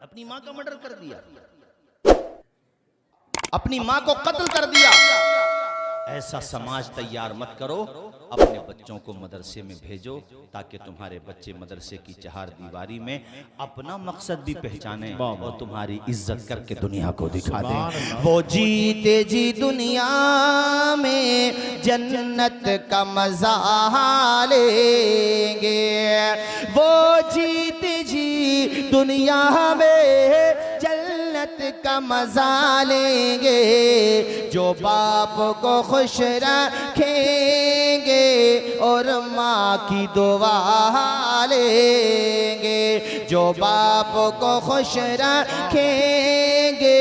अपनी माँ का मर्डर कर दिया, अपनी माँ को कत्ल कर दिया। ऐसा समाज तैयार मत करो। अपने बच्चों को मदरसे में भेजो ताकि तुम्हारे बच्चे मदरसे की चहार दीवारी में अपना मकसद भी पहचाने और तुम्हारी इज्जत करके दुनिया को दिखा दें। वो जीते जी दुनिया में जन्नत का मजा लेंगे, वो जीते जी दुनिया में जन्नत का मजा लेंगे। जो बाप को खुश रखेंगे और माँ की दुआ लेंगे, जो बाप को खुश रखेंगे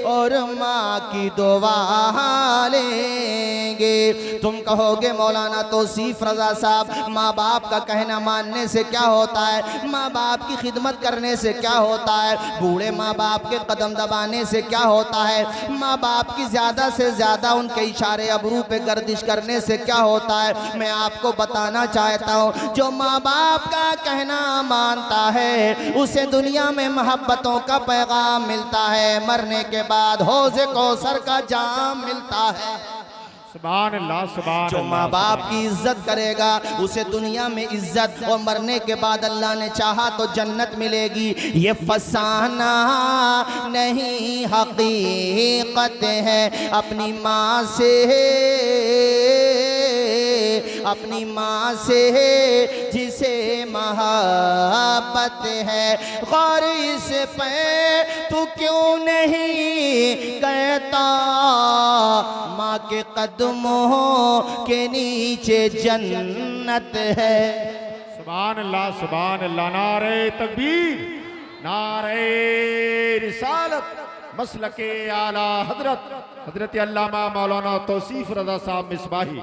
और माँ की दुआ लेंगे। तुम कहोगे मौलाना तौसीफ रजा साहब, माँ बाप का कहना मानने से क्या होता है, माँ बाप की खिदमत करने से क्या होता है, बूढ़े माँ बाप के कदम दबाने से क्या होता है, माँ बाप की ज़्यादा से ज़्यादा उनके इशारे अबरू पे गर्दिश करने से क्या होता है। मैं आपको बताना चाहता हूँ, जो माँ बाप का कहना मानता है उसे दुनिया में मोहब्बतों का पैगाम मिलता है, मरने के बाद हौज़े कौसर का जाम मिलता है। सुभान अल्लाह, सुभान जो माँ बाप की इज्जत करेगा उसे दुनिया में इज्जत और मरने के बाद अल्लाह ने चाहा तो जन्नत मिलेगी। ये फसाना नहीं हकीकत है। अपनी माँ से, अपनी माँ से जिसे मोहब्बत है, गौर इस पे तू क्यों नहीं कहता, माँ के कदमों के नीचे जन्नत है। सुभान अल्लाह, सुभान अल्लाह। नारे तकबीर, नारे रिसालत, मसलके आला हजरत अल्लामा मौलाना तौसीफ रजा साहब मिसबाही।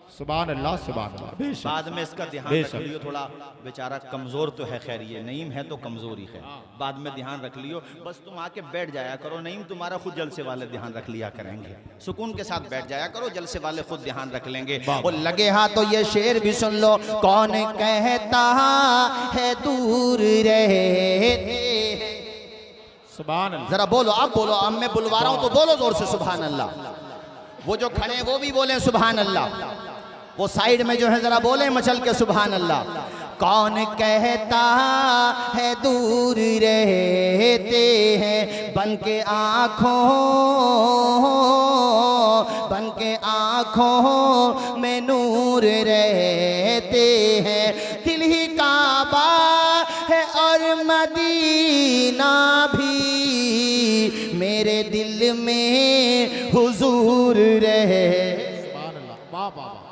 सुभान अल्लाह, सुभान अल्लाह। बाद में इसका ध्यान रख लियो, थोड़ा बेचारा कमजोर तो है, खैर ये नईम है तो कमजोरी है, बाद में ध्यान रख लियो। बस तुम आके बैठ जाया करो, नईम तुम्हारा खुद जलसे वाले ध्यान रख लिया करेंगे। सुकून के साथ बैठ जाया करो, जलसे वाले खुद ध्यान रख लेंगे। और लगे हाथ तो ये शेर भी सुन लो, कौन कहता है दूर रहते। सुभान अल्लाह। जरा बोलो, आप बोलो, अब मैं बुलवा रहा हूं तो बोलो जोर से सुभान अल्लाह। वो जो खड़े हैं वो भी बोले सुभान अल्लाह, वो साइड में जो है जरा बोले मचल के सुभान अल्लाह। कौन कहता है दूर रहते हैं, बन के आँखों में नूर रहते हैं। दिल ही काबा है और मदीना भी मेरे दिल में हुजूर रहे। सुभान अल्लाह, वाह वाह वाह,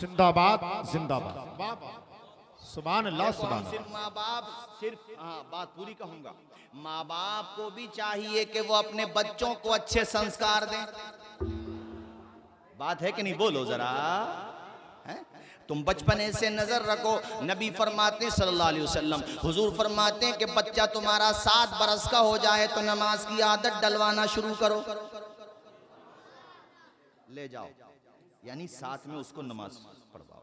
जिंदाबाद जिंदाबाद। सुभान अल्लाह, सुभान सिर्फ माँ बाप, सिर्फ बात पूरी कहूंगा, माँ बाप को भी चाहिए कि वो अपने बच्चों को अच्छे संस्कार दें। बात है कि नहीं, बोलो जरा। है? तुम बचपने से नजर रखो, नबी फरमाते सल्लल्लाहु अलैहि वसल्लम, हुजूर फरमाते हैं कि बच्चा तुम्हारा 7 बरस का हो जाए तो नमाज की आदत डलवाना शुरू करो, ले जाओ, यानी साथ में उसको नमाज पढ़वाओ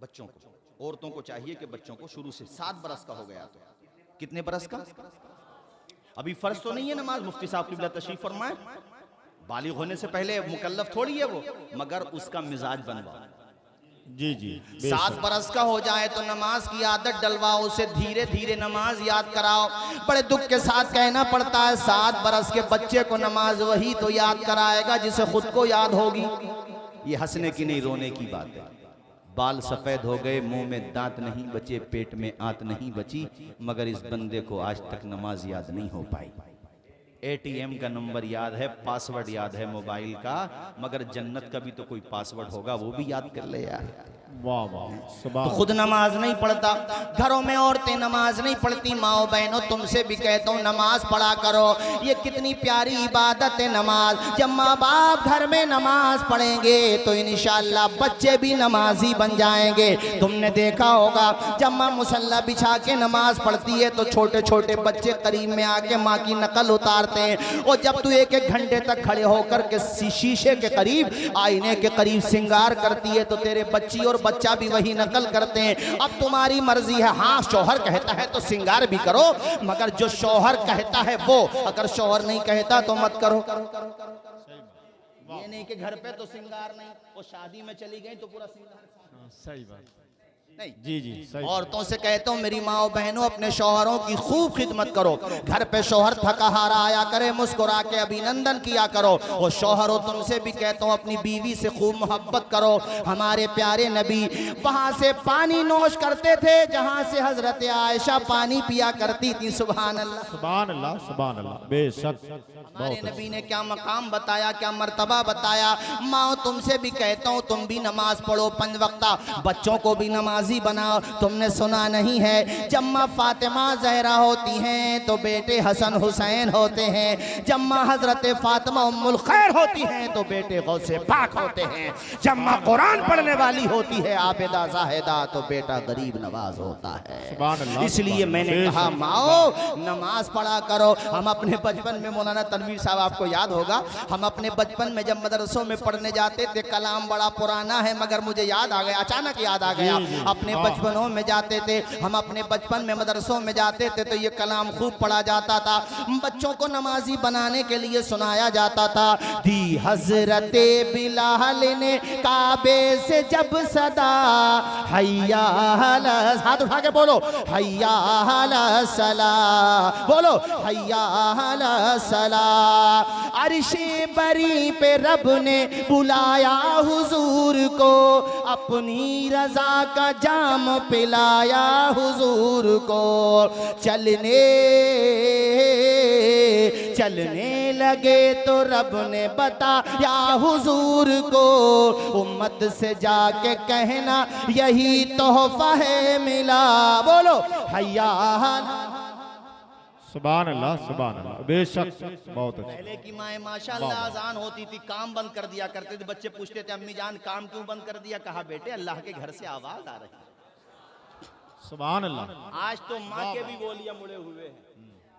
बच्चों को। औरतों को चाहिए कि बच्चों को शुरू से 7 बरस का हो गया तो, कितने बरस का, अभी फर्ज तो नहीं है नमाज, मुफ्ती साहब क़िबला तशरीफ फरमाए, बालिग होने से पहले मुकल्लफ थोड़ी है वो, मगर उसका मिजाज बनवाओ। जी जी। 7 बरस का हो जाए तो नमाज की आदत डलवाओ, उसे धीरे धीरे नमाज याद कराओ। बड़े दुख के साथ कहना पड़ता है, 7 बरस के बच्चे को नमाज वही तो याद कराएगा जिसे खुद को याद होगी। ये हंसने की नहीं, रोने की बात है। बाल सफेद हो गए, मुंह में दांत नहीं बचे, पेट में आंत नहीं बची, मगर इस बंदे को आज तक नमाज याद नहीं हो पाई। ATM का नंबर याद है, पासवर्ड याद है मोबाइल का, मगर जन्नत का भी तो कोई पासवर्ड होगा, वो भी याद कर ले यार। वाह वाह, तो खुद नमाज नहीं पढ़ता, घरों में औरतें नमाज नहीं पढ़ती, माओ बहनों तुमसे भी कहता हूँ नमाज पढ़ा करो। ये कितनी प्यारी इबादत है नमाज। जब माँ बाप घर में नमाज पढ़ेंगे तो इंशाअल्लाह बच्चे भी नमाजी बन जाएंगे। तुमने देखा होगा जब माँ मुसल्ला बिछा के नमाज पढ़ती है तो छोटे छोटे बच्चे करीब में आके माँ की नकल उतारते हैं, और जब तू 1-1 घंटे तक खड़े होकर के शीशे के करीब, आईने के करीब श्रृंगार करती है तो तेरे बच्ची और और बच्चा भी वही नकल करते हैं। अब तुम्हारी मर्जी है। हाँ, शौहर कहता है तो सिंगार भी करो, मगर जो शौहर कहता है वो, अगर शौहर नहीं कहता तो मत करो। ये नहीं कि घर पे तो सिंगार नहीं, वो शादी में चली गई तो पूरा सिंगार। सही बात नहीं जी जी सही। औरतों से कहता हूँ मेरी माँ बहनों, अपने शौहरों की खूब खिदमत करो। घर पे शौहर थका हारा आया करे, मुस्कुरा के अभिनंदन किया करो। और शौहरों, तुमसे भी कहता हूँ अपनी बीवी से खूब मोहब्बत करो। हमारे प्यारे नबी वहां से पानी नोश करते थे जहां से हजरत आयशा पानी पिया करती थी। सुभान अल्लाह, सुभान अल्लाह, सुभान अल्लाह, बेशक। हमारे नबी ने क्या मकाम बताया, क्या मर्तबा बताया। माँ, तुमसे भी कहता हूँ तुम भी नमाज पढ़ो 5 वक्ता, बच्चों को भी नमाजी बनाओ। तुमने सुना नहीं है, जब माँ फातिमा जहरा होती हैं तो बेटे हसन हुसैन होते हैं। जब माँ हजरत फातिमा उम्मुल खैर होती हैं तो बेटे गौसे पाक होते हैं। जब माँ कुरान पढ़ने वाली होती है आबिदा जाहिदा तो बेटा गरीब नवाज होता है। सुभान अल्लाह, इसलिए मैंने कहा माओ नमाज पढ़ा करो। हम अपने बचपन में, मौलाना तनवीर साहब आपको याद होगा, हम अपने बचपन में जब मदरसों में पढ़ने जाते थे, कलाम बड़ा पुराना है मगर मुझे याद आ गया, अचानक याद आ गया। अपने बचपनों में जाते थे हम, अपने बचपन में मदरसों में जाते थे तो ये कलाम खूब पढ़ा जाता था। बच्चों को नमाजी बनाने के लिए सुनाया जाता था। दी हजरते बिलाल ने काबे से जब सदा, हैया हाथ उठा के बोलो हैया सला, बोलो हैया सला। अर्शे बरी पे रब ने बुलाया हुजूर को, अपनी रजा का जाम पिलाया हुजूर को। चलने लगे तो रब ने बताया हुजूर को, उम्मत से जाके कहना यही तोहफा है मिला। बोलो हैया। सुभान अल्लाह, सुभान अल्लाह, बेशक बहुत अच्छा। पहले की माए माशाअल्लाह अजान होती थी, काम बंद कर दिया करते थे। बच्चे पूछते थे अम्मी जान काम क्यों बंद कर दिया? कहा बेटे अल्लाह के घर से आवाज आ रही है। सुभान अल्लाह। आज तो माँ के भी बोलियां मुड़े हुए हैं,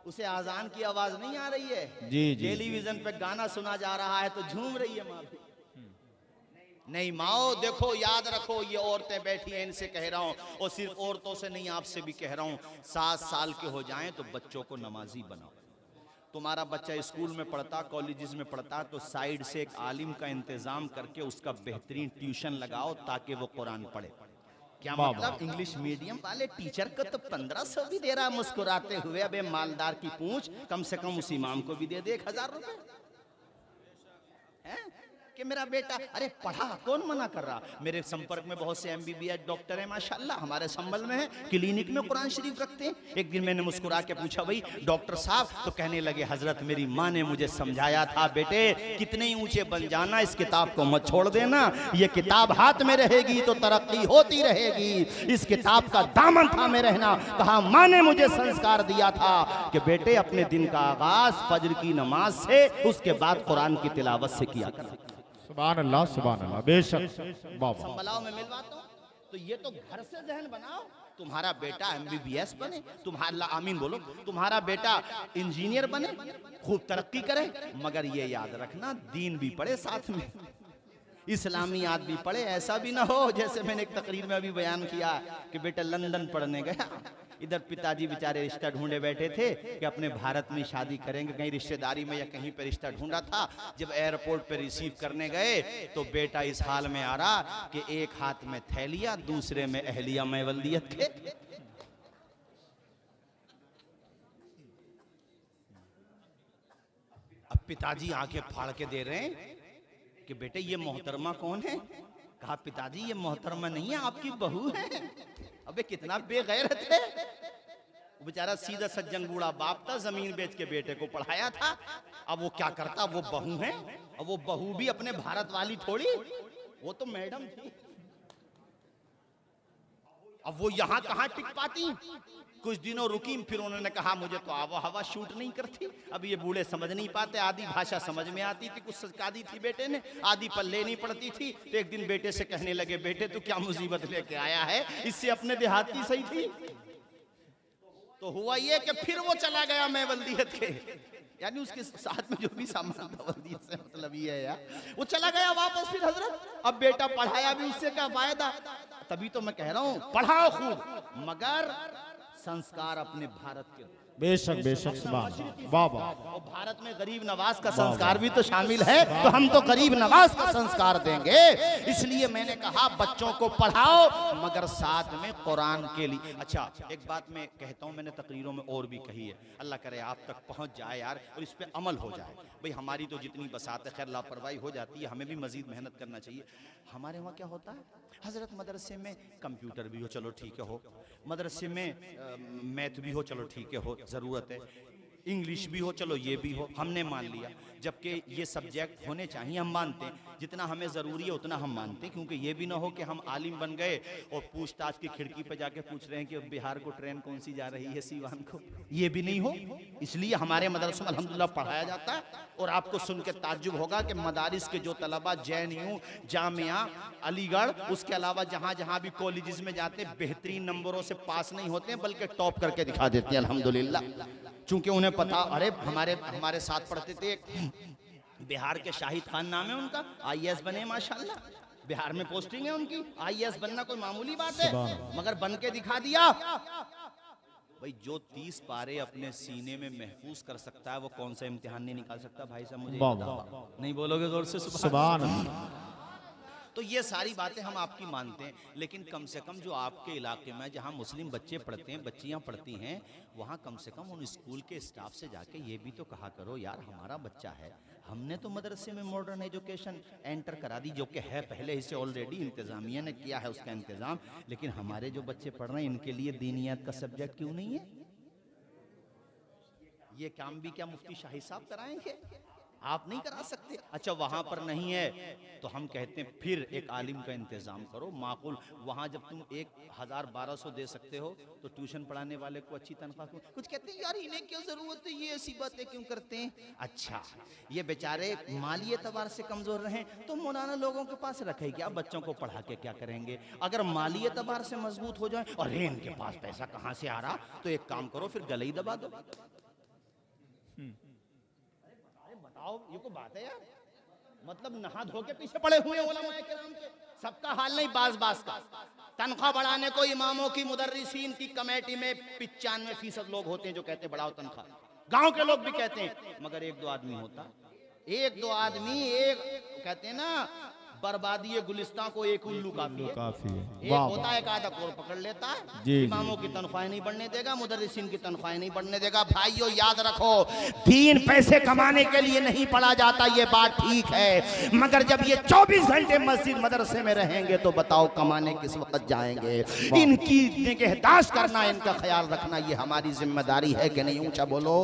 उसे आजान की आवाज नहीं आ रही है। जी जी। टेलीविजन पे गाना सुना जा रहा है तो झूम रही है माँ भी। नहीं माओ, देखो याद रखो, ये औरतें बैठी हैं, इनसे कह रहा हूँ, और सिर्फ औरतों से नहीं आपसे भी कह रहा हूँ, 7 साल के हो जाएं तो बच्चों को नमाजी बनाओ। तुम्हारा बच्चा स्कूल में पढ़ता, कॉलेजेस में पढ़ता, तो साइड से एक आलिम का इंतजाम करके उसका बेहतरीन ट्यूशन लगाओ ताकि वो कुरान पढ़े। क्या मतलब? इंग्लिश मीडियम वाले टीचर को तो 1500 भी दे रहा मुस्कुराते हुए। अबे मालदार की पूंछ, कम से कम उस इमाम को भी दे दे 1000 रुपए कि मेरा बेटा, अरे पढ़ा, कौन मना कर रहा? मेरे संपर्क में बहुत से MBBS डॉक्टर हैं माशाल्लाह, हमारे संबल में है, क्लिनिक में कुरान शरीफ रखते हैं। एक दिन मैंने मुस्कुरा के पूछा भाई डॉक्टर साहब, तो कहने लगे हजरत मेरी माँ ने मुझे समझाया था बेटे कितने ही ऊंचे बन जाना, इस किताब को मत छोड़ देना, ये किताब हाथ में रहेगी तो तरक्की होती रहेगी, इस किताब का दामन थामे रहना। कहा माँ ने मुझे संस्कार दिया था कि बेटे अपने दिन का आगाज फजर की नमाज से, उसके बाद कुरान की तिलावत से किया कर। सुभान अल्लाह, सुभान अल्लाह, बेशक। संभलाओ में मिलवाता हूँ, तो ये तो घर से जहन बनाओ। तुम्हारा बेटा MBBS बने, तुम्हारा आमीन बोलो, तुम्हारा बेटा इंजीनियर बने, खूब तरक्की करे, मगर ये याद रखना दीन भी पढ़े साथ में, इस्लामियात भी पढ़े। ऐसा भी ना हो जैसे मैंने एक तकरीर में अभी बयान किया कि बेटा लंदन पढ़ने गया, इधर पिताजी बेचारे रिश्ता ढूंढे बैठे थे कि अपने भारत में शादी करेंगे, कहीं रिश्तेदारी में या कहीं पे रिश्ता ढूंढा था। जब एयरपोर्ट पे रिसीव करने गए तो बेटा इस हाल में आ रहा कि एक हाथ में थैलिया, दूसरे में अहलिया में वल्दियत के। अब पिताजी आंखें फाड़ के दे रहे हैं कि बेटे ये मोहतरमा कौन है? कहा पिताजी ये मोहतरमा नहीं है, आपकी बहू है। अबे कितना बेगैरत है, वो बेचारा सीधा सज्जन बूढ़ा बाप था, जमीन बेच के बेटे को पढ़ाया था। अब वो क्या करता, वो बहू है, और वो बहू भी अपने भारत वाली थोड़ी, वो तो मैडम थी। अब वो यहाँ कहाँ टिक पाती? कुछ दिनों रुकी, फिर उन्होंने कहा मुझे तो आवा हवा शूट नहीं करती। अब ये बूढ़े समझ नहीं पाते, आधी भाषा समझ में आती थी, कुछ सिखा दी थी बेटे ने, आधी पल्ले नहीं पड़ती थी। तो एक दिन बेटे से कहने लगे बेटे तू क्या मुसीबत लेके आया है, इससे अपने देहाती सही थी। तो हुआ ये कि फिर वो चला गया मैं बल्दियत के, यानी उसके साथ में जो भी सामान था बल्दियत से मतलब ये है यार, वो चला गया वापस फिर हजरत। अब बेटा पढ़ाया भी उससे क्या फायदा, तभी तो मैं कह रहा हूँ पढ़ाओ खूब मगर संस्कार अपने भारत के। बेशक बेशक सुभान वाह वाह। और भारत में गरीब नवाज का संस्कार भी तो शामिल है, तो हम तो गरीब नवाज का संस्कार देंगे। इसलिए मैंने कहा बच्चों को पढ़ाओ मगर साथ में कुरान के लिए। अच्छा एक बात मैं कहता हूँ, मैंने तकरीरों में और भी कही है, अल्लाह करे आप तक पहुँच जाए यार और इस पर अमल हो जाए। भाई हमारी तो जितनी बसात है, खैर लापरवाही हो जाती है, हमें भी मजीद मेहनत करना चाहिए। हमारे वहाँ क्या होता है हजरत, मदरसे में कंप्यूटर भी हो चलो ठीक है हो, मदरसे में मैथ भी हो चलो ठीक है हो, ज़रूरत है, इंग्लिश भी हो चलो ये भी हो, हमने मान लिया। जबकि ये सब्जेक्ट होने चाहिए, हम मानते हैं जितना हमें ज़रूरी है उतना हम मानते हैं, क्योंकि ये भी ना हो कि हम आलिम बन गए और पूछताछ की खिड़की पे जाके पूछ रहे हैं कि बिहार को ट्रेन कौन सी जा रही है सीवान को, ये भी नहीं हो। इसलिए हमारे मदरसों में अल्हम्दुलिल्लाह पढ़ाया जाता है। और आपको सुन के ताज्जुब होगा कि मदारिस के जो तलबा JNU, जामिया, अलीगढ़, उसके अलावा जहाँ जहाँ भी कॉलेजेस में जाते हैं बेहतरीन नंबरों से पास नहीं होते हैं बल्कि टॉप करके दिखा देते हैं अल्हम्दुलिल्लाह। चूंकि उन्हें पता, अरे हमारे साथ पढ़ते थे बिहार के शाहिद खान नाम है उनका, IAS बने माशाल्लाह, बिहार में पोस्टिंग है उनकी। IAS बनना कोई मामूली बात है, मगर बन के दिखा दिया। भाई जो 30 पारे अपने सीने में महफूज कर सकता है वो कौन सा इम्तिहान नहीं निकाल सकता भाई साहब, मुझे नहीं बोलोगे जोर से सुभान अल्लाह। तो ये सारी बातें हम आपकी मानते हैं, लेकिन कम से कम जो आपके इलाके में जहाँ मुस्लिम बच्चे पढ़ते हैं, बच्चियाँ पढ़ती हैं, वहाँ कम से कम उन स्कूल के स्टाफ से जाके ये भी तो कहा करो यार हमारा बच्चा है, हमने तो मदरसे में मॉडर्न एजुकेशन एंटर करा दी, जो कि है पहले ही से ऑलरेडी इंतज़ामिया ने किया है उसका इंतज़ाम, लेकिन हमारे जो बच्चे पढ़ रहे हैं इनके लिए दीनियात का सब्जेक्ट क्यों नहीं है? ये काम भी क्या मुफ्ती शाही साहब कराएंगे? आप नहीं करा सकते। अच्छा वहां पर नहीं है तो हम कहते हैं फिर एक आलिम का इंतजाम करो माकूल। वहां जब तुम 1000-1200 दे सकते हो तो ट्यूशन पढ़ाने वाले को अच्छी तनख्वाह क्यों? कुछ कहते हैं यार इन्हें क्या जरूरत है, ये ऐसी बातें क्यों करते हैं? अच्छा ये बेचारे माली एतबार से कमजोर रहे तो मौलाना लोगों के पास रखे क्या, बच्चों को पढ़ा के क्या करेंगे? अगर माली एतबार से मजबूत हो जाए और इनके पास पैसा कहां से आ रहा, तो एक काम करो फिर गले ही दबा दो। ये को बात है यार, मतलब नहा धो के पीछे पड़े हुए उलमाए किराम के, सबका हाल नहीं बाज बाज का। तनख्वाह बढ़ाने को इमामों की मुदर्रिसीन की कमेटी में 95% लोग होते हैं जो कहते हैं बढ़ाओ तनख्वाह, गांव के लोग भी कहते हैं, मगर 1-2 आदमी होता, 1-2 आदमी, एक कहते हैं ना बर्बादी गुलिस्तान को एक उल्लू काफी है। एक होता है एक आधा कोर पकड़ लेता है, इमामों की तनख्वाहें नहीं बढ़ने देगा, मुदर्रिसीन की तनख्वाहें नहीं बढ़ने देगा। भाइयों याद रखो दीन पैसे कमाने के लिए नहीं पढ़ा जाता, ये बात ठीक है, मगर जब ये 24 घंटे मस्जिद मदरसे में रहेंगे तो बताओ कमाने किस वक्त जाएंगे? इनकी निगहदाश्त करना, इनका ख्याल रखना ये हमारी जिम्मेदारी है कि नहीं? ऊंचा बोलो,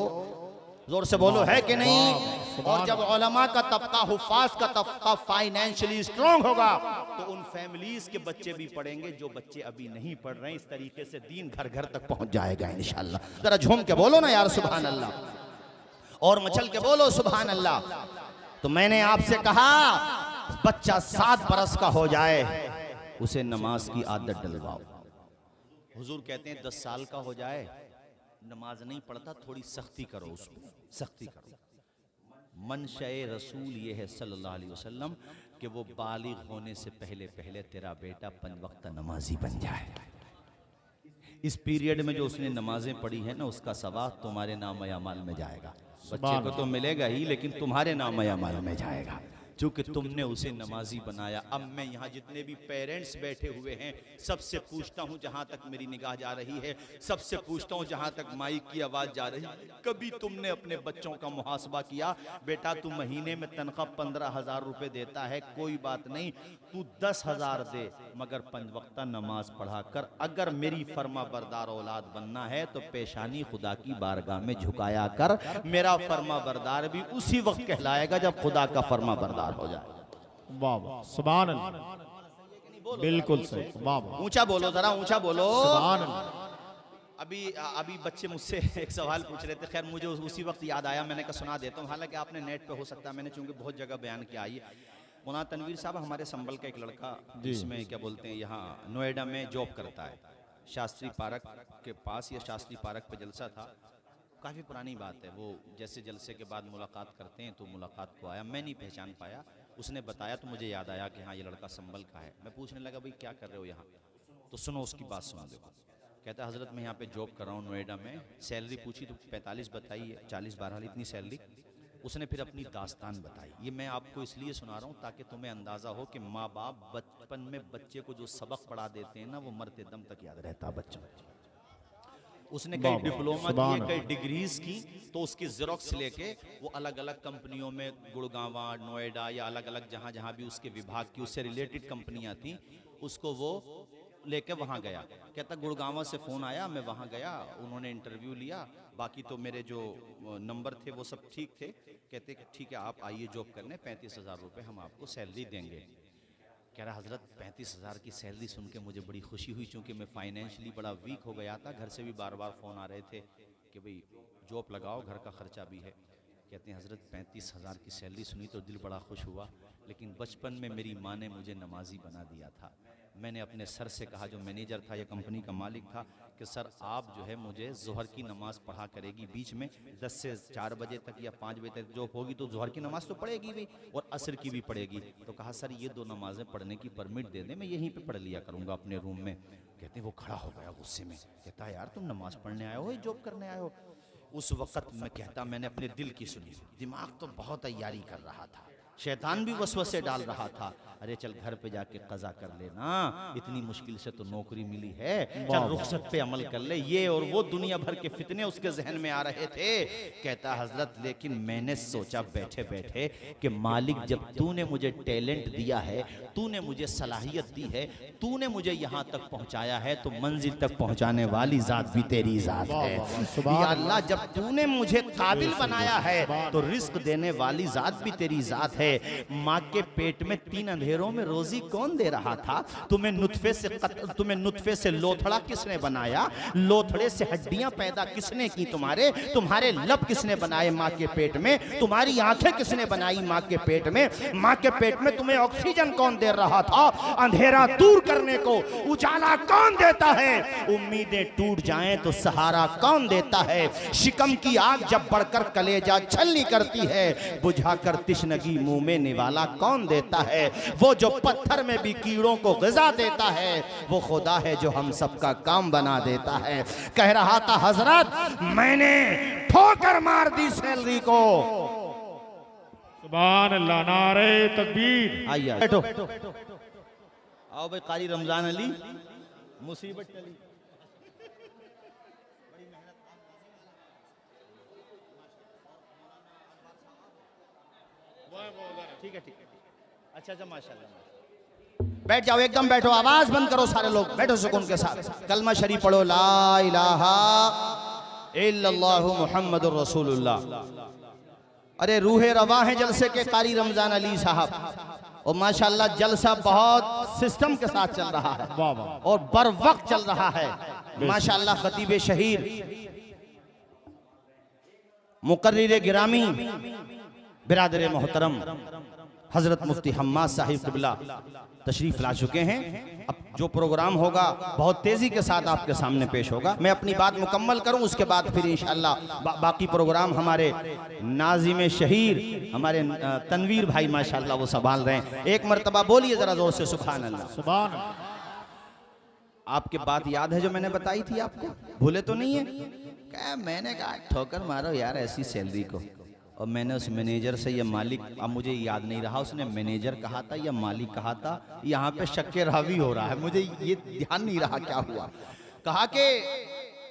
जोर से बोलो, है कि नहीं? और जब उलमा का तबका, हुफ्फाज का तबका फाइनेंशियली स्ट्रांग होगा तो उन फैमिलीज के बच्चे भी पढ़ेंगे जो बच्चे अभी नहीं पढ़ रहे हैं। इस तरीके से दीन घर घर तक पहुंच जाएगा इंशाअल्लाह। जरा झूम के बोलो ना यार सुभान अल्लाह, और मचल के बोलो सुभान अल्लाह। तो मैंने आपसे कहा बच्चा 7 बरस का हो जाए उसे नमाज की आदत डलवाओ। हुजूर कहते हैं 10 साल का हो जाए नमाज नहीं पढ़ता, थोड़ी सख्ती करो, उसको सख्ती करो। मनशए रसूल ये है सल्लल्लाहु अलैहि वसल्लम कि वो बालिग होने से पहले पहले तेरा बेटा 5 वक्त नमाजी बन जाए। इस पीरियड में जो उसने नमाजें पढ़ी है ना उसका सवाब तुम्हारे नाम अमाल में जाएगा। बच्चे को तो मिलेगा ही लेकिन तुम्हारे नाम अमाल में जाएगा, चूंकि तुमने उसे नमाजी बनाया। अब मैं यहाँ जितने भी पेरेंट्स बैठे हुए हैं सबसे पूछता हूँ, जहाँ तक मेरी निगाह जा रही है, सबसे पूछता हूँ जहाँ तक माइक की आवाज़ जा रही है, कभी तुमने अपने बच्चों का मुहासबा किया? बेटा तू महीने में तनख्वाह 15,000 रुपये देता है, कोई बात नहीं, तू 10,000 दे मगर 5 वक्त नमाज पढ़ा कर। अगर मेरी फर्मा बरदार औलाद बनना है तो पेशानी खुदा की बारगाह में झुकाया कर। मेरा फर्मा बरदार भी उसी वक्त कहलाएगा जब खुदा का फर्मा बरदार हो जाए। वाह वाह सुभान अल्लाह, बिल्कुल सही, वाह वाह, ऊंचा बोलो, जरा ऊंचा बोलो सुभान अल्लाह। अभी बच्चे मुझसे एक सवाल पूछ रहे थे, खैर मुझे उसी वक्त याद आया, मैंने कहा सुना देता हूँ, हालांकि आपने नेट पे हो सकता है, मैंने चूंकि बहुत जगह बयान किया। आइए, मौलाना तनवीर साहब हमारे संभल का एक लड़का जिसमें क्या बोलते हैं यहाँ नोएडा में जॉब करता है, शास्त्री पार्क के पास या शास्त्री पार्क पे जलसा था, काफ़ी पुरानी बात है। वो जैसे जलसे के बाद मुलाकात करते हैं तो मुलाकात को आया, मैं नहीं पहचान पाया, उसने बताया तो मुझे याद आया कि हाँ ये लड़का संभल का है। मैं पूछने लगा भाई क्या कर रहे हो यहाँ, तो सुनो उसकी बात सुना। देखो कहता है हज़रत मैं यहाँ पे जॉब कर रहा हूँ नोएडा में। सैलरी पूछी तो 45 बताई, 40 बहरहाल इतनी सैलरी। उसने फिर अपनी दास्तान बताई। ये मैं आपको इसलिए सुना रहा हूँ ताकि तुम्हें अंदाज़ा हो कि माँ बाप बचपन में बच्चे को जो सबक पढ़ा देते हैं ना, वो मरते दम तक याद रहता है बच्चों। उसने कई डिप्लोमा किए, कई डिग्रीज की, तो उसकी ज़ेरॉक्स लेके वो अलग अलग कंपनियों में, गुड़गांव, नोएडा या अलग अलग जहाँ जहाँ भी उसके विभाग की उससे रिलेटेड कंपनियाँ थी, उसको वो लेके वहाँ गया। कहता गुड़गांव से फ़ोन आया, मैं वहाँ गया, उन्होंने इंटरव्यू लिया, बाकी तो मेरे जो नंबर थे वो सब ठीक थे। कहते ठीक है आप आइए जॉब करने, 35,000 रुपये हम आपको सैलरी देंगे। कह रहा हज़रत 35,000 की सैलरी सुन के मुझे बड़ी खुशी हुई, चूँकि मैं फाइनेंशियली बड़ा वीक हो गया था। घर से भी बार बार फ़ोन आ रहे थे कि भाई जॉब लगाओ, घर का ख़र्चा भी है। कहते हैं हज़रत 35,000 की सैलरी सुनी तो दिल बड़ा खुश हुआ, लेकिन बचपन में मेरी माँ ने मुझे नमाजी बना दिया था। मैंने अपने सर से कहा, जो मैनेजर था या कंपनी का मालिक था, कि सर आप जो है मुझे ज़ोहर की नमाज़ पढ़ा करेगी बीच में 10 से 4 बजे तक या 5 बजे तक जॉब होगी तो ज़ोहर की नमाज़ तो पढ़ेगी भी और असर की भी पढ़ेगी। तो कहा सर ये 2 नमाज़ें पढ़ने की परमिट दे दें, मैं यहीं पे पढ़ लिया करूँगा अपने रूम में। कहते हैं वो खड़ा हो गया गुस्से में, कहता है यार तुम नमाज़ पढ़ने आए हो या जॉब करने आए हो? उस वक़्त मैं कहता मैंने अपने दिल की सुनी, दिमाग तो बहुत तैयारी कर रहा था, शैतान भी वसवसे डाल रहा था, अरे चल घर पे जाके कज़ा कर लेना, इतनी मुश्किल से तो नौकरी मिली है, चल रुखसत पे अमल कर ले। ये और वो दुनिया भर के फितने उसके जहन में आ रहे थे। कहता हज़रत लेकिन मैंने सोचा बैठे बैठे कि मालिक जब तूने मुझे टैलेंट दिया है, तूने मुझे सलाहियत दी है, तूने मुझे यहाँ तक पहुँचाया है, तो मंजिल तक पहुँचाने वाली ज़ात भी तेरी ज़ात है। या अल्लाह जब तूने मुझे काबिल बनाया है तो रिस्क देने वाली ज़ात भी तेरी ज़ात है। माँ के पेट में 3 अंधेरों में रोजी कौन दे रहा था? तुम्हें नुतफे से लोथड़ा किसने बनाया? लोथड़े से हड्डियां पैदा किसने की? तुम्हारे लब किसने बनाए माँ के पेट में? तुम्हारी आंखें किसने बनाई माँ के पेट में? माँ के पेट में तुम्हें ऑक्सीजन कौन दे रहा था? अंधेरा दूर करने को उजाला कौन देता है? उम्मीदें टूट जाएं तो सहारा कौन देता है? शिकम की आग जब बढ़कर कलेजा छलनी करती है, बुझाकर तिश्नगी मुंह में निवाला कौन देता है? वो जो पत्थर में भी कीड़ों को ग़िज़ा देता है, वो खुदा है जो हम सबका काम बना देता है। कह रहा था हजरत मैंने ठोकर मार दी सैलरी को। सुभान अल्लाह, नारे तकबीर। आइए बैठो, आओ भाई कारी रमजान अली, मुसीबत चली। ठीक है अच्छा माशाल्लाह, बैठ जाओ एकदम बैठो, आवाज बंद करो सारे लोग, बैठो सुकून के साथ। कलमा शरीफ पढ़ो, ला इलाहा इल्लल्लाहु मुहम्मदुर रसूलुल्लाह। अरे रूहे रवा है जलसे के कारी रमजान अली साहब, और माशाल्लाह जलसा बहुत सिस्टम के साथ चल रहा है और बर वक्त चल रहा है माशाल्लाह। खतीब शहीर मुकर्रिर गिरामी बिरादर मोहतरम हजरत मुफ्ती हम्माद साहिब क़िबला तशरीफ ला चुके हैं। अब जो प्रोग्राम होगा बहुत तेजी के साथ आपके सामने पेश होगा। मैं अपनी बात मुकम्मल करूं, उसके बाद फिर इंशाअल्लाह बाकी प्रोग्राम हमारे नाज़िम शहीर हमारे तनवीर भाई माशाअल्लाह वो संभाल रहे हैं। एक मरतबा बोलिए जरा जोर से सुभान अल्लाह। सुभान। आपके बात याद है जो मैंने बताई थी आपको, भूले तो नहीं है? क्या मैंने कहा ठोकर मारो यार ऐसी सैलरी को, और मैंने उस मैनेजर से या मालिक, अब मुझे याद नहीं रहा उसने मैनेजर कहा था या मालिक कहा था, यहाँ पे शक्के रावी हो रहा है, मुझे ये ध्यान नहीं रहा क्या हुआ। कहा कि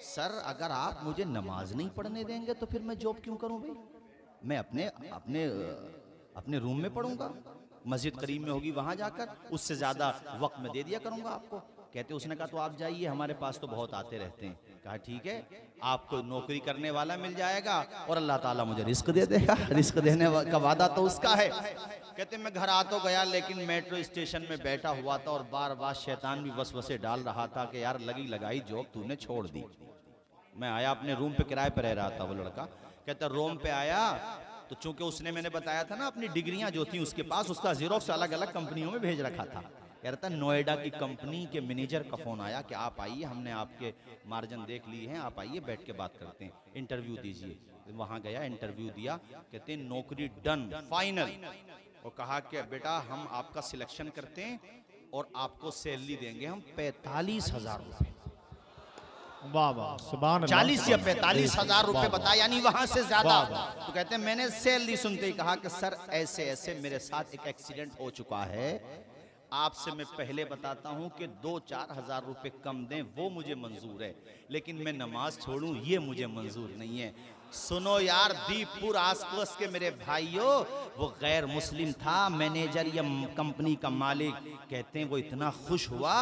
सर अगर आप मुझे नमाज नहीं पढ़ने देंगे तो फिर मैं जॉब क्यों करूं भाई? मैं अपने रूम में पढ़ूंगा, मस्जिद करीब में होगी वहां जाकर, उससे ज़्यादा वक्त में दे दिया करूंगा आपको। कहते उसने कहा तो आप जाइए, हमारे पास तो बहुत आते रहते हैं। कहा ठीक है, आपको नौकरी करने वाला मिल जाएगा और अल्लाह ताला मुझे रिस्क दे देगा, रिस्क देने का वादा तो उसका है। कहते मैं घर आ तो गया, लेकिन मेट्रो स्टेशन में बैठा हुआ था और बार बार शैतान भी वसवसे डाल रहा था कि यार लगी लगाई जॉब तूने छोड़ दी। मैं आया अपने रूम पे, किराए पे रह रहा था वो लड़का। कहता रूम पे आया तो चूंकि उसने मैंने बताया था ना अपनी डिग्रियां जो थी उसके पास, उसका ज़ेरॉक्स अलग अलग कंपनियों में भेज रखा था। कह रहा था नोएडा की कंपनी के मैनेजर का फोन आया कि आप आइए, हमने आपके मार्जिन देख लिए हैं, आप आइए बैठ के बात करते हैं, इंटरव्यू दीजिए। वहां गया, इंटरव्यू दिया, कहते हैं नौकरी डन फाइनल। और कहा कि बेटा हम आपका सिलेक्शन करते हैं और आपको सैलरी देंगे हम 45,000 रुपए। वाह वाह, सुभान अल्लाह। 40 या 45,000 रुपए बताया, यानी वहां से ज्यादा। तो कहते हैं मैंने सैलरी सुनते ही कहा कि सर ऐसे ऐसे मेरे साथ एक एक्सीडेंट हो चुका है, आपसे मैं पहले बताता हूं कि 2-4 हजार रुपए कम दें वो मुझे मंजूर है, लेकिन मैं नमाज छोड़ूं ये मुझे मंजूर नहीं है। सुनो यार, दीपपुर आसपास के मेरे भाइयों, वो गैर मुस्लिम था, मैनेजर या कंपनी का मालिक। कहते हैं वो इतना खुश हुआ,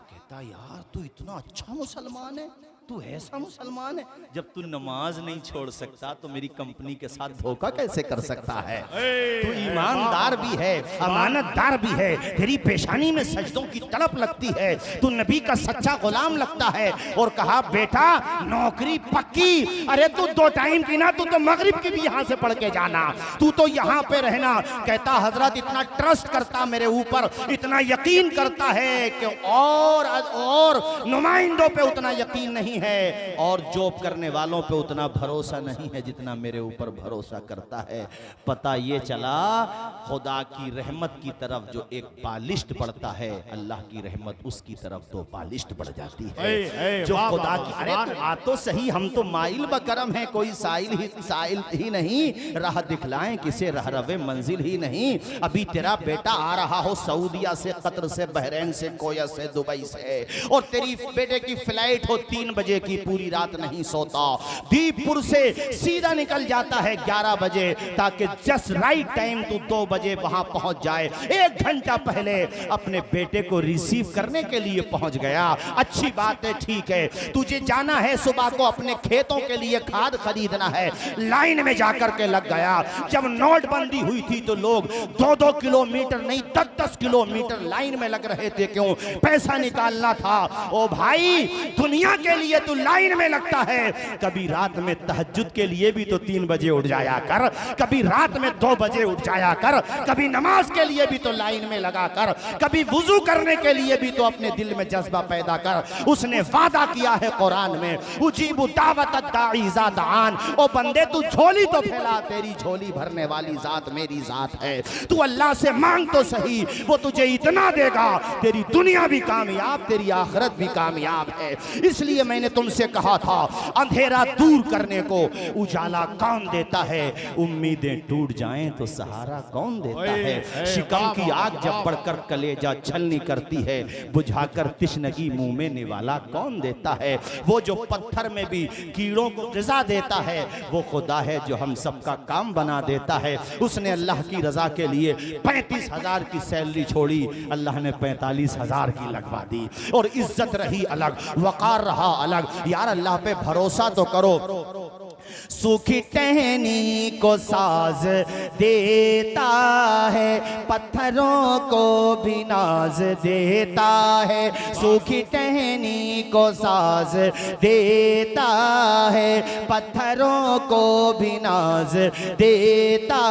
कहता यार तू इतना अच्छा मुसलमान है, तू ऐसा मुसलमान है, जब तू नमाज नहीं छोड़ सकता तो मेरी कंपनी के साथ धोखा कैसे कर सकता है? तू ईमानदार भी है, अमानतदार भी है, तेरी पेशानी में सजदों की तड़प लगती है, तू नबी का सच्चा गुलाम लगता है। और कहा बेटा नौकरी पक्की, अरे तू 2 टाइम की ना, तू तो मगरिब की भी यहाँ से पढ़ के जाना, तू तो यहाँ पे रहना। कहता हजरत इतना ट्रस्ट करता मेरे ऊपर, इतना यकीन करता है कि और नुमाइंदों पे उतना यकीन नहीं है, और जॉब करने वालों पे उतना भरोसा नहीं है जितना मेरे ऊपर भरोसा करता है। पता ये चला खुदा की रहमत की तरफ जो एक बालिश्त बढ़ता है, अल्लाह की रहमत उसकी तरफ तो बालिश्त बढ़ जाती है। जो खुदा की, अरे तो आ तो सही, हम तो माइल बकरम है, कोई साइल ही नहीं, राह दिखलाएं किसे रहरवे मंजिल ही नहीं। अभी तेरा बेटा आ रहा हो सऊदिया से, कतर से, बहरीन से, कोयत से, दुबई से, और तेरी बेटे की फ्लाइट हो 3 बजे की, पूरी रात नहीं सोता, दीपपुर से सीधा निकल जाता है 11 बजे, ताकि जस्ट राइट टाइम तू 2 बजे वहां पहुंच जाए। 1 घंटा पहले अपने बेटे को रिसीव करने के लिए पहुंच गया। अच्छी बात है, ठीक है, तुझे जाना है सुबह को अपने खेतों के लिए खाद खरीदना है, लाइन में जाकर के लग गया। जब नोटबंदी हुई थी तो लोग 2-2 किलोमीटर नहीं 10-10 किलोमीटर लाइन में लग रहे थे, क्यों? पैसा निकालना था। ओ भाई, दुनिया के लिए तू लाइन में लगता है, कभी रात में तहज्जुद के लिए भी तो 3 बजे उठ जाया कर, कभी रात में 2 बजे उठ जाया कर, कभी नमाज के लिए भी तो लाइन में लगा कर, कभी वुजू करने के लिए भी तो अपने दिल में जज्बा पैदा कर। उसने वादा किया है कुरान में, उजीबु दावत दाई इज़ा दान। ओ बंदे तू झोली तो फैला, तेरी झोली भरने वाली जात मेरी जात है। तू अल्लाह से मांग तो सही, वो तुझे इतना देगा, तेरी दुनिया भी कामयाब, तेरी आखिरत भी कामयाब है। इसलिए मैंने तुमसे कहा था, अंधेरा दूर करने को उजाला कौन देता है, उम्मीदें टूट जाएं तो सहारा कौन देता है। शिकम की आग जब बढ़कर कलेजा छलनी करती है, बुझाकर तिश्नगी मुंह में निवाला कौन देता है। वो जो पत्थर में भी कीड़ों को ग़िज़ा देता है, वो खुदा है जो हम सबका काम बना देता है। उसने अल्लाह की रजा के लिए 35,000 की सैलरी छोड़ी, अल्लाह ने 45,000 की लगवा दी, और इज्जत रही अलग, वकार रहा अलग। यार अल्लाह पे भरोसा तो करो। सूखी टहनी को साज देता है, पत्थरों को भी नाज देता है। सूखी टहनी को साज देता है, पत्थरों को भी नाज देता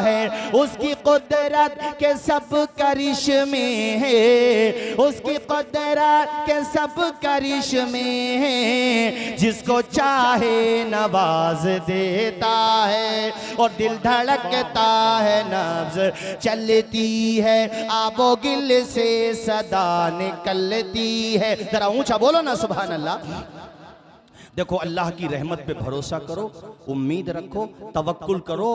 है। उसकी कुदरत के सब करिश्मे हैं, उसकी कुदरत के सब करिश्मे हैं, जिसको चाहे नवाज देता है। और दिल धड़कता है, नब्ज चलती है, आबो गिल से सदा निकलती है। जरा ऊंचा बोलो ना सुभान अल्लाह। देखो अल्लाह की रहमत पे भरोसा करो, उम्मीद रखो, तवक्कुल करो।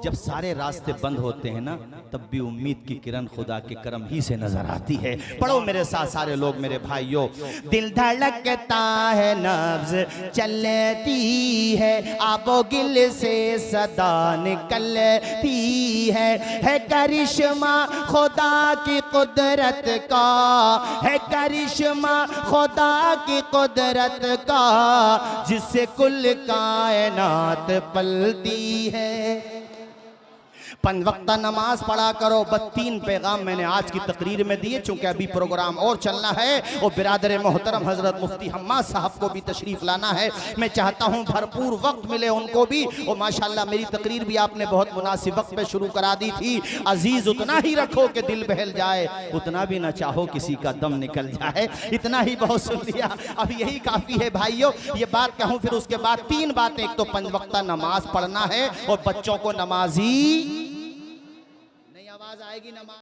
जब सारे रास्ते बंद होते हैं ना, तब भी उम्मीद की किरण खुदा के करम ही से नजर आती है। पढ़ो मेरे साथ सारे लोग, मेरे भाइयों। दिल धड़कता है, नब्ज चलती है, आबो गिल से सदा निकलती है करिश्मा खुदा की कुदरत का, है करिश्मा खुदा की कुदरत का, जिससे कुल कायनात पलती है। 5 वक्ता नमाज पढ़ा करो। बस 3 पैगाम मैंने आज की तकरीर में दिए, चूंकि अभी प्रोग्राम और चलना है और बिरादर मोहतरम हजरत मुफ्ती हम्माद साहब को भी तशरीफ लाना है। मैं चाहता हूँ भरपूर वक्त मिले उनको भी। और माशाल्लाह मेरी तकरीर भी आपने बहुत मुनासिब वक्त पे शुरू करा दी थी। अजीज उतना ही रखो कि दिल बहल जाए, उतना भी ना चाहो किसी का दम निकल जाए। इतना ही बहुत सुन लिया, अब यही काफी है भाइयों। ये बात कहूँ फिर उसके बाद 3 बातें, एक तो 5 वक्ता नमाज पढ़ना है और बच्चों को नमाजी, नहीं आवाज आएगी नमाज